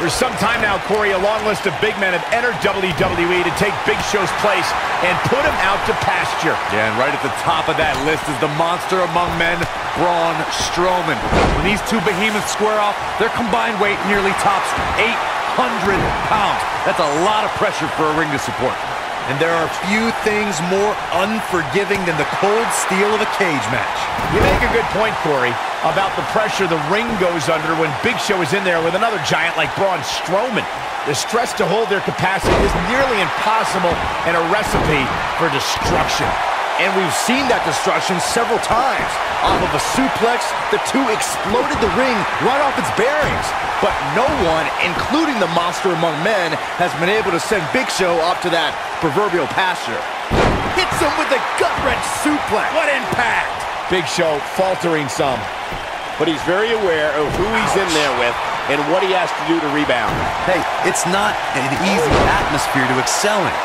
For some time now, Corey, a long list of big men have entered WWE to take Big Show's place and put him out to pasture. Yeah, and right at the top of that list is the monster among men, Braun Strowman. When these two behemoths square off, their combined weight nearly tops 800 pounds. That's a lot of pressure for a ring to support. And there are few things more unforgiving than the cold steel of a cage match. You make a good point, Corey, about the pressure the ring goes under when Big Show is in there with another giant like Braun Strowman. The stress to hold their capacity is nearly impossible and a recipe for destruction. And we've seen that destruction several times. Off of a suplex, the two exploded the ring right off its bearings. But no one, including the monster among men, has been able to send Big Show up to that proverbial pasture. Hits him with a gut-wrench suplex. What impact! Big Show faltering some. But he's very aware of who he's in there with and what he has to do to rebound. Hey, it's not an easy atmosphere to excel in.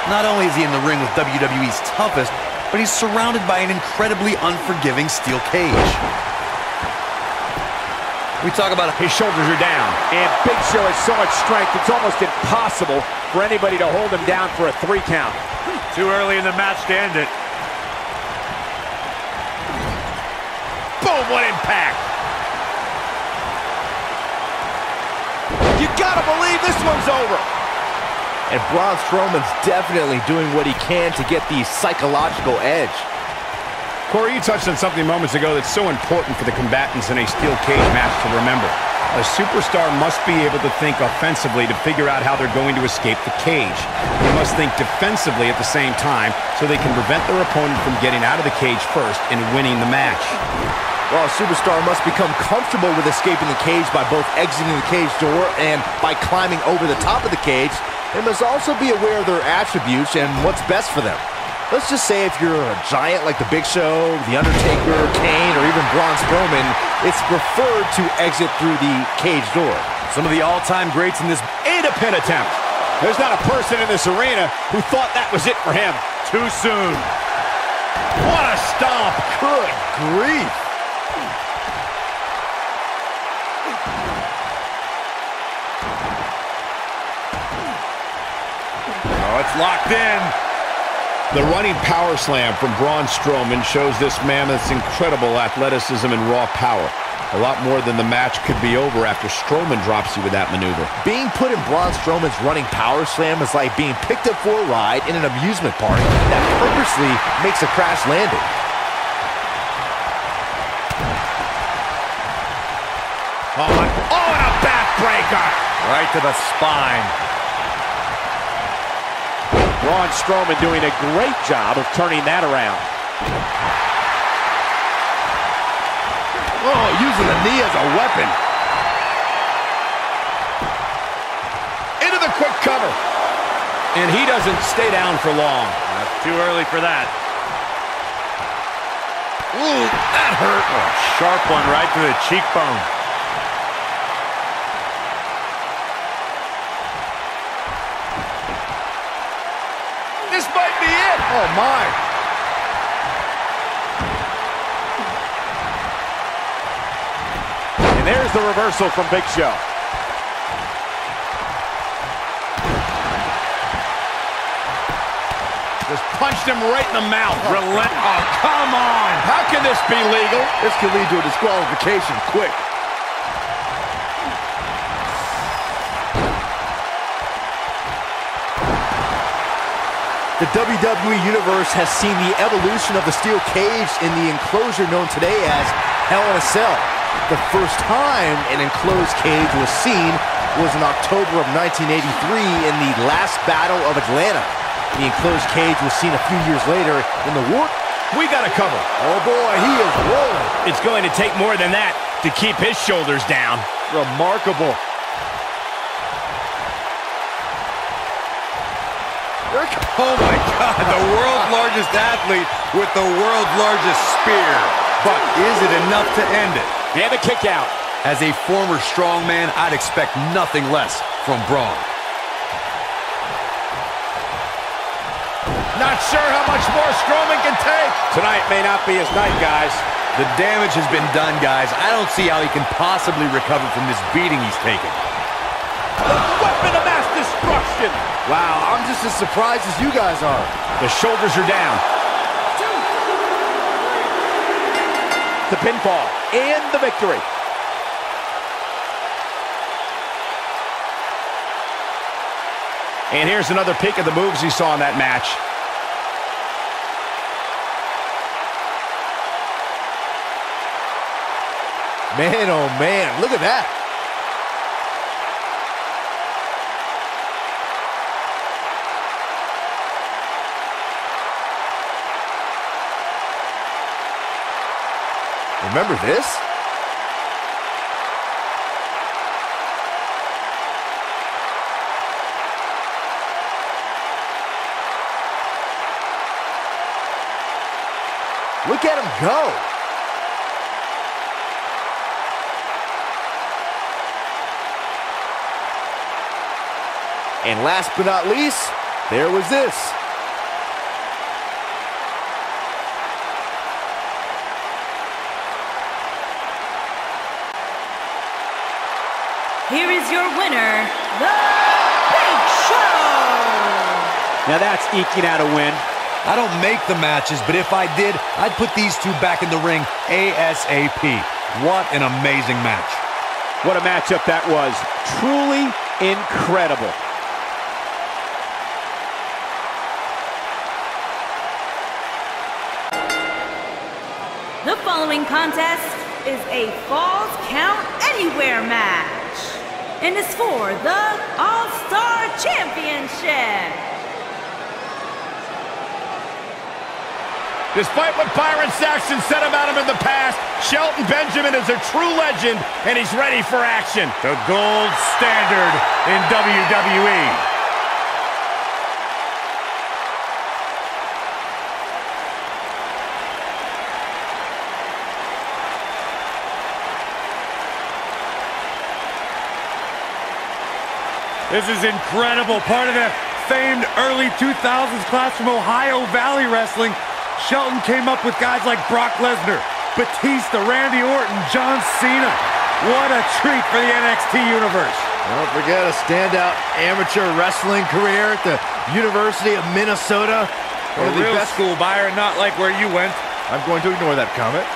Not only is he in the ring with WWE's toughest, but he's surrounded by an incredibly unforgiving steel cage. We talk about his shoulders are down. And Big Show has so much strength, it's almost impossible for anybody to hold him down for a 3 count. Too early in the match to end it. Boom, what impact! You gotta believe this one's over. And Braun Strowman's definitely doing what he can to get the psychological edge. Corey, you touched on something moments ago that's so important for the combatants in a steel cage match to remember. A superstar must be able to think offensively to figure out how they're going to escape the cage. They must think defensively at the same time so they can prevent their opponent from getting out of the cage first and winning the match. Well, a superstar must become comfortable with escaping the cage by both exiting the cage door and by climbing over the top of the cage. They must also be aware of their attributes and what's best for them. Let's just say if you're a giant like The Big Show, The Undertaker, Kane, or even Braun Strowman, it's preferred to exit through the cage door. Some of the all-time greats in this ain't a pin attempt. There's not a person in this arena who thought that was it for him. Too soon. What a stomp. Good grief. Oh, it's locked in. The running power slam from Braun Strowman shows this mammoth's incredible athleticism and raw power. A lot more than the match could be over after Strowman drops you with that maneuver. Being put in Braun Strowman's running power slam is like being picked up for a ride in an amusement park that purposely makes a crash landing. Oh, and a backbreaker! Right to the spine. Braun Strowman doing a great job of turning that around. Oh, using the knee as a weapon. Into the quick cover. And he doesn't stay down for long. Too early for that. Ooh, that hurt. Oh, sharp one right to the cheekbone. This might be it. Oh, my. And there's the reversal from Big Show. Just punched him right in the mouth. Relent. Oh, come on. How can this be legal? This could lead to a disqualification quick. The WWE Universe has seen the evolution of the steel cage in the enclosure known today as Hell in a Cell. The first time an enclosed cage was seen was in October of 1983 in the last Battle of Atlanta. The enclosed cage was seen a few years later in the war. We got a cover. Oh boy, he is rolling. It's going to take more than that to keep his shoulders down. Remarkable. Oh my God, the world's largest athlete with the world's largest spear. But is it enough to end it? And a kick out. As a former strongman, I'd expect nothing less from Braun. Not sure how much more Strowman can take. Tonight may not be his night, guys. The damage has been done, guys. I don't see how he can possibly recover from this beating he's taken. The weapon of mass destruction. Wow, I'm just as surprised as you guys are. The shoulders are down. The pinfall and the victory. And here's another peek at the moves he saw in that match. Man, oh man, look at that. Remember this? Look at him go. And last but not least, there was this. Here is your winner, The Big Show! Now that's eking out a win. I don't make the matches, but if I did, I'd put these two back in the ring ASAP. What an amazing match. What a matchup that was. Truly incredible. The following contest is a Falls Count Anywhere match and is for the All-Star Championship. Despite what Byron Saxton said about him in the past, Shelton Benjamin is a true legend, and he's ready for action. The gold standard in WWE. This is incredible. Part of the famed early 2000s class from Ohio Valley Wrestling. Shelton came up with guys like Brock Lesnar, Batista, Randy Orton, John Cena. What a treat for the NXT universe. Don't forget a standout amateur wrestling career at the University of Minnesota. One of the real best school, Byron, not like where you went. I'm going to ignore that comment.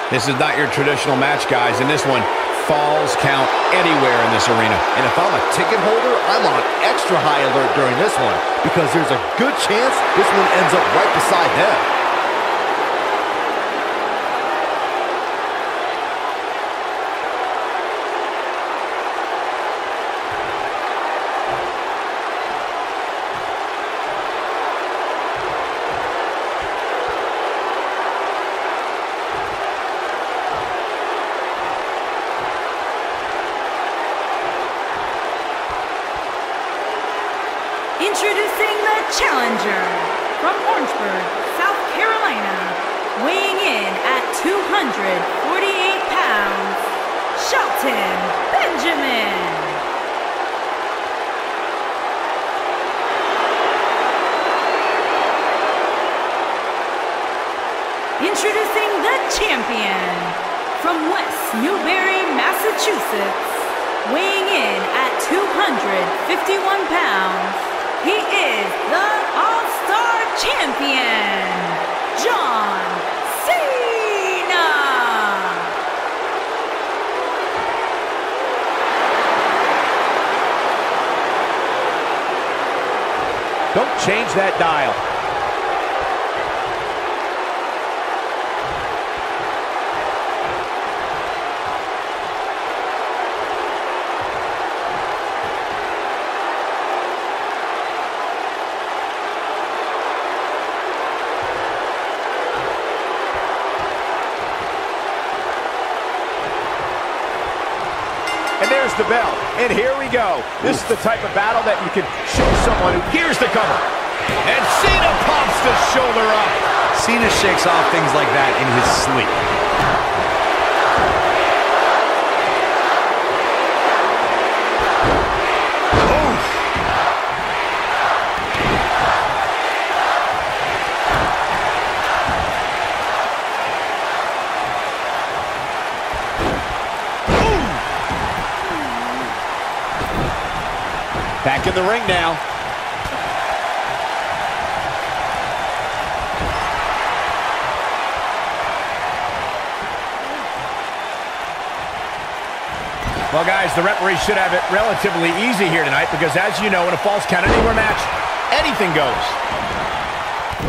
This is not your traditional match, guys. In this one, falls count anywhere in this arena. And if I'm a ticket holder, I'm on extra high alert during this one because there's a good chance this one ends up right beside them. Introducing the challenger from Orangeburg, South Carolina, weighing in at 248 pounds, Shelton Benjamin. Introducing the champion from West Newbury, Massachusetts, weighing in at 251 pounds, he is the All-Star Champion, John Cena! Change that dial. And there's the bell. And here we go. This is the type of battle that you can show someone who... Here's the cover. And Cena pops the shoulder up. Cena shakes off things like that in his sleep. Back in the ring now. Well, guys, the referee should have it relatively easy here tonight because, as you know, in a Falls Count Anywhere match, anything goes.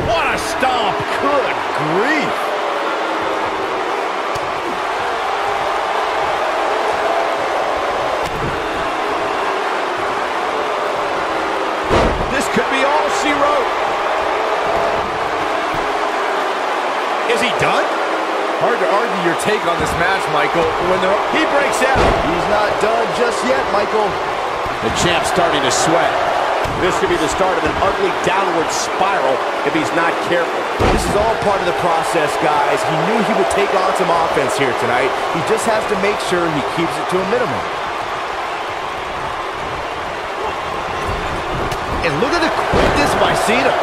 What a stomp. Good grief. This could be all she wrote. Is he done? Hard to argue your take on this match, Michael. He breaks out. He's not done just yet, Michael. The champ's starting to sweat. This could be the start of an ugly downward spiral if he's not careful. This is all part of the process, guys. He knew he would take on some offense here tonight. He just has to make sure he keeps it to a minimum. And look at the quickness by Cena.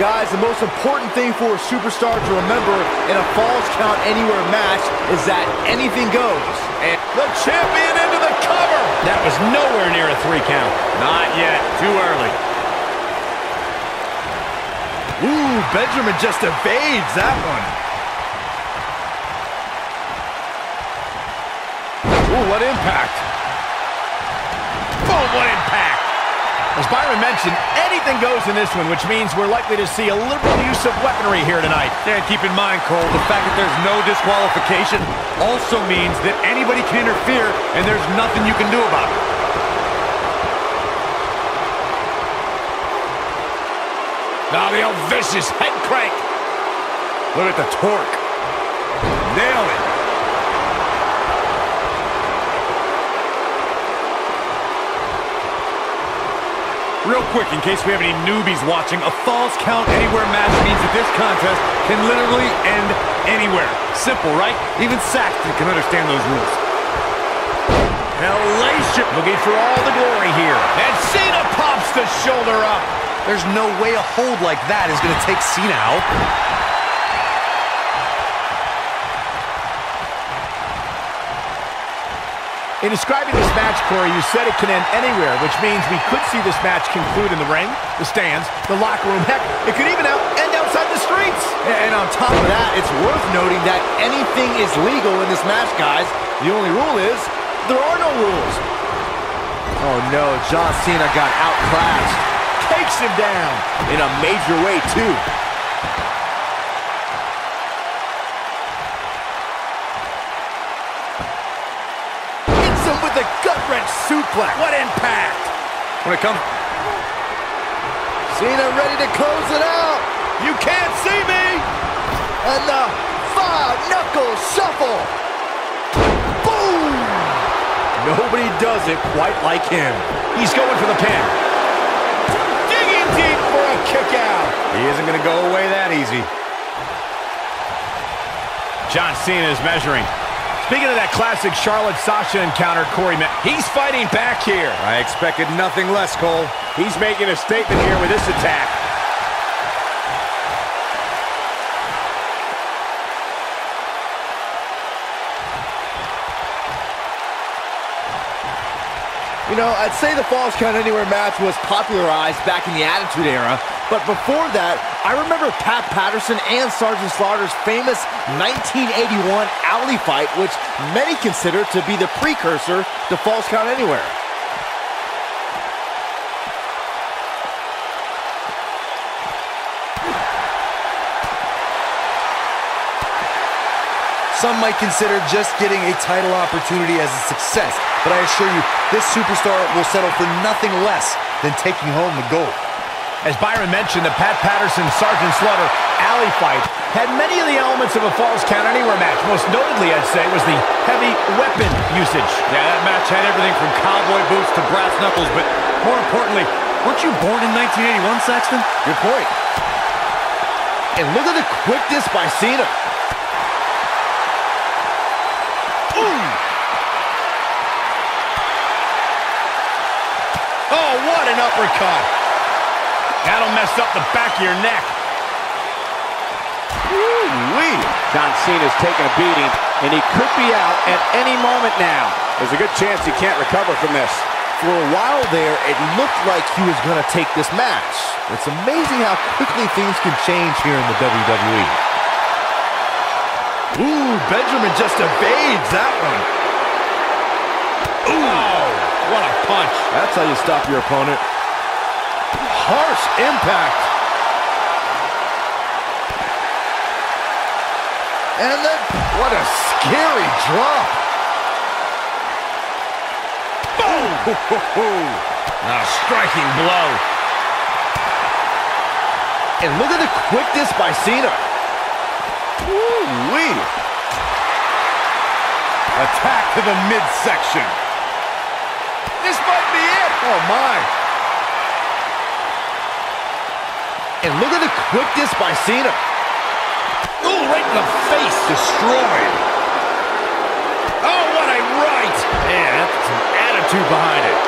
Guys, the most important thing for a superstar to remember in a Falls Count Anywhere match is that anything goes. And the champion into the cover. That was nowhere near a 3 count. Not yet. Too early. Ooh, Benjamin just evades that one. Ooh, what impact. Boom, what impact. As Byron mentioned, anything goes in this one, which means we're likely to see a liberal use of weaponry here tonight. Yeah, keep in mind, Cole, the fact that there's no disqualification also means that anybody can interfere, and there's nothing you can do about it. Now the old vicious head crank. Look at the torque. Nailed it. Real quick, in case we have any newbies watching, a Falls Count Anywhere match means that this contest can literally end anywhere. Simple, right? Even Saxton can understand those rules. Hellacious. Looking for all the glory here. And Cena pops the shoulder up. There's no way a hold like that is going to take Cena out. In describing this match, Corey, you said it can end anywhere, which means we could see this match conclude in the ring, the stands, the locker room. Heck, it could even end outside the streets. And on top of that, it's worth noting that anything is legal in this match, guys. The only rule is there are no rules. Oh no, John Cena got outclassed. Takes him down. In a major way, too. With a gut-wrench suplex. What impact! When it comes... Cena ready to close it out. You can't see me! And the five-knuckle shuffle. Boom! Nobody does it quite like him. He's going for the pin. Digging deep for a kick out. He isn't going to go away that easy. John Cena is measuring. Speaking of that classic Charlotte-Sasha encounter, Corey, he's fighting back here. I expected nothing less, Cole. He's making a statement here with this attack. You know, I'd say the Falls Count Anywhere match was popularized back in the Attitude Era, but before that, I remember Pat Patterson and Sergeant Slaughter's famous 1981 alley fight, which many consider to be the precursor to Falls Count Anywhere. Some might consider just getting a title opportunity as a success, but I assure you, this superstar will settle for nothing less than taking home the gold. As Byron mentioned, the Pat Patterson-Sergeant Slaughter alley fight had many of the elements of a Falls Count Anywhere match. Most notably, I'd say, was the heavy weapon usage. Yeah, that match had everything from cowboy boots to brass knuckles, but more importantly, weren't you born in 1981, Saxton? Good point. And look at the quickness by Cena. Oh, what an uppercut. That'll mess up the back of your neck. Woo-wee. John Cena's taking a beating, and he could be out at any moment now. There's a good chance he can't recover from this. For a while there, it looked like he was going to take this match. It's amazing how quickly things can change here in the WWE. Ooh, Benjamin just evades that one. Ooh, what a punch. That's how you stop your opponent. Harsh impact. And then, what a scary drop. Boom! A striking blow. And look at the quickness by Cena. Woo-wee. Attack to the midsection. This might be it. Oh, my. And look at the quickness by Cena. Ooh, right in the face. Destroyed. Oh, what a right. Man, that's some attitude behind it.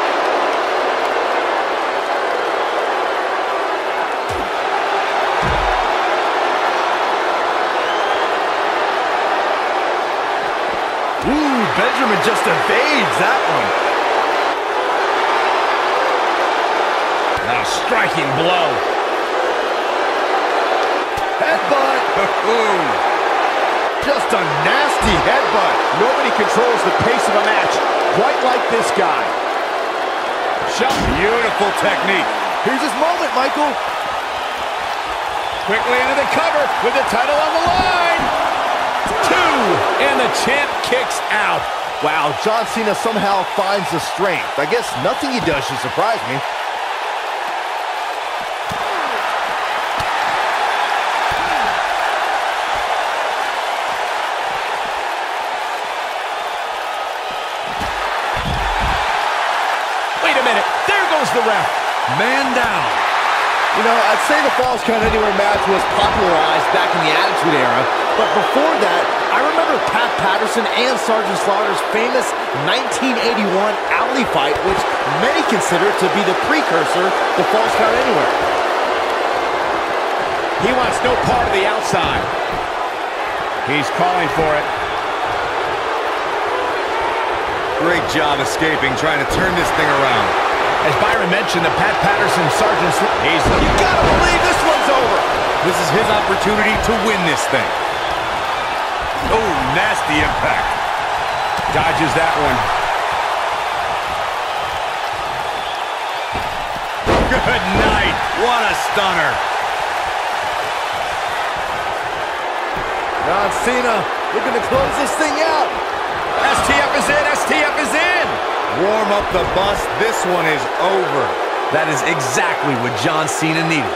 Ooh, Benjamin just evades that one. A striking blow. Headbutt. Just a nasty headbutt. Nobody controls the pace of a match quite like this guy. Beautiful technique. Here's his moment, Michael. Quickly into the cover with the title on the line. 2, and the champ kicks out. Wow, John Cena somehow finds the strength. I guess nothing he does should surprise me. Wait a minute. There goes the ref. Man down. You know, I'd say the Falls Count Anywhere match was popularized back in the Attitude Era, but before that, I remember Pat Patterson and Sergeant Slaughter's famous 1981 alley fight, which many consider to be the precursor to Falls Count Anywhere. He wants no part of the outside. He's calling for it. Great job escaping, trying to turn this thing around. As Byron mentioned, the Pat Patterson-Sergeant Slaughter. You gotta believe this one's over. This is his opportunity to win this thing. Oh, nasty impact. Dodges that one. Good night. What a stunner. John Cena looking to close this thing out. STF is in. STF is in. Warm up the bus. This one is over. That is exactly what John Cena needed.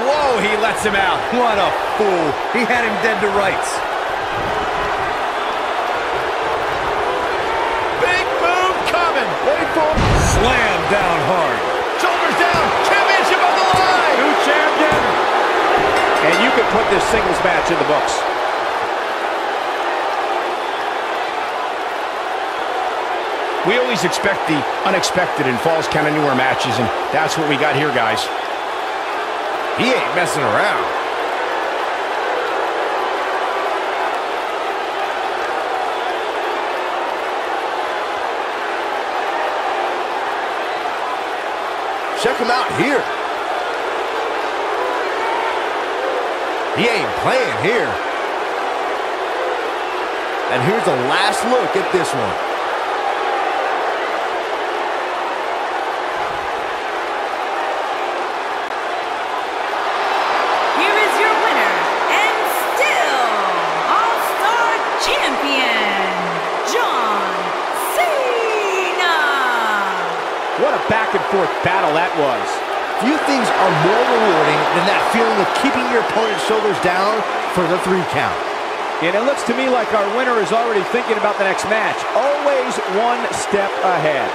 Whoa, he lets him out. What a fool. He had him dead to rights. Big move coming. Wait for him. Slam down hard. Shoulders down. Championship on the line. New champion. And you can put this singles match in the books. We always expect the unexpected in Falls Count Anywhere matches, and that's what we got here, guys. He ain't messing around. Check him out here. He ain't playing here. And here's a last look at this one. Here is your winner, and still All-Star Champion, John Cena! What a back-and-forth battle that was. Few things are more rewarding than that feeling of keeping your opponent's shoulders down for the 3 count. And it looks to me like our winner is already thinking about the next match. Always one step ahead.